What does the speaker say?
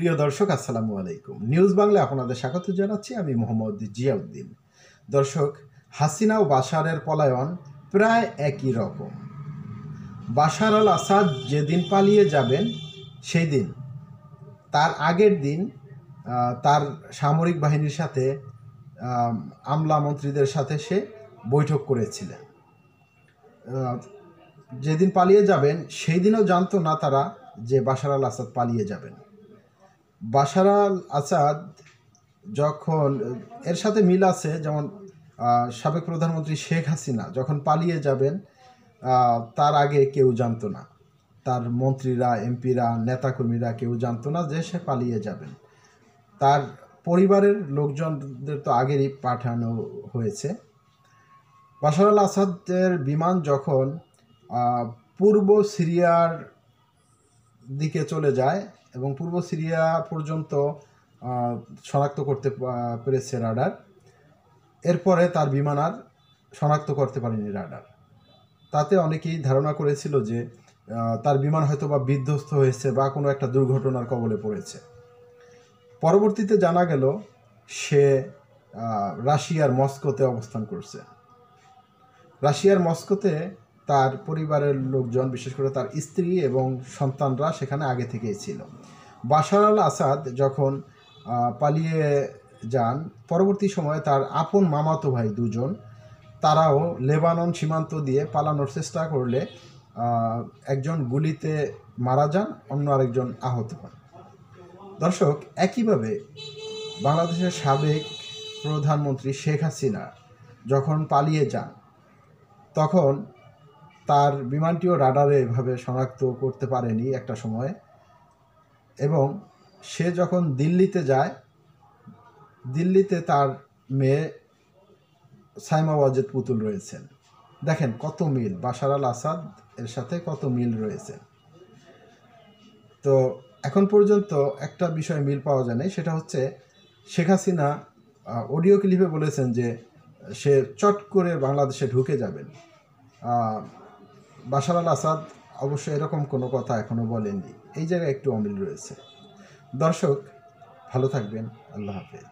প্রিয় দর্শক, আসসালামু আলাইকুম। নিউজ বাংলা আপনাদের স্বাগত জানাচ্ছি। আমি মোহাম্মদ জিয়াউদ্দিন। দর্শক, হাসিনা ও বাশারের পলায়ন প্রায় একই রকম। বাশার আল আসাদ যেদিন পালিয়ে যাবেন সেই দিন, তার আগের দিন তার সামরিক বাহিনীর সাথে আমলা মন্ত্রীদের সাথে সে বৈঠক করেছিলেন। যেদিন পালিয়ে যাবেন সেই দিনও জানতো না তারা যে বাশার আল আসাদ পালিয়ে যাবেন। বাশার আল আসাদ যখন, এর সাথে মিল আছে, যেমন সাবেক প্রধানমন্ত্রী শেখ হাসিনা যখন পালিয়ে যাবেন তার আগে কেউ জানতো না, তার মন্ত্রীরা, এমপিরা, নেতাকর্মীরা কেউ জানতো না যে সে পালিয়ে যাবেন। তার পরিবারের লোকজনদের তো আগেরই পাঠানো হয়েছে। বাশার আল আসাদের বিমান যখন পূর্ব সিরিয়ার দিকে চলে যায় এবং পূর্ব সিরিয়া পর্যন্ত শনাক্ত করতে পেরেছে রাডার, এরপরে তার বিমান আর শনাক্ত করতে পারেনি রাডার। তাতে অনেকেই ধারণা করেছিল যে তার বিমান হয়তো বা বিধ্বস্ত হয়েছে বা কোনো একটা দুর্ঘটনার কবলে পড়েছে। পরবর্তীতে জানা গেল সে রাশিয়ার মস্কোতে অবস্থান করছে। রাশিয়ার মস্কোতে তার পরিবারের লোকজন, বিশেষ করে তার স্ত্রী এবং সন্তানরা সেখানে আগে থেকেই ছিল। বাশার আল আসাদ যখন পালিয়ে যান, পরবর্তী সময়ে তার আপন মামাতো ভাই দুজন, তারাও লেবানন সীমান্ত দিয়ে পালানোর চেষ্টা করলে একজন গুলিতে মারা যান, অন্য আরেকজন আহত হন। দর্শক, একইভাবে বাংলাদেশের সাবেক প্রধানমন্ত্রী শেখ হাসিনা যখন পালিয়ে যান, তখন তার বিমানটিও রাডারে এভাবে শনাক্ত করতে পারেনি একটা সময়। এবং সে যখন দিল্লিতে যায়, দিল্লিতে তার মেয়ে সাইমা ওয়াজেদ পুতুল রয়েছেন। দেখেন কত মিল, বাশার আল আসাদ এর সাথে কত মিল রয়েছে। তো এখন পর্যন্ত একটা বিষয় মিল পাওয়া যায় না, সেটা হচ্ছে শেখ হাসিনা অডিও ক্লিপে বলেছেন যে সে চট করে বাংলাদেশে ঢুকে যাবেন। বাশার আল আসাদ অবশ্য এরকম কোনো কথা এখনও বলেননি। এই জায়গায় একটু অমিল রয়েছে। দর্শক, ভালো থাকবেন। আল্লাহ হাফেজ।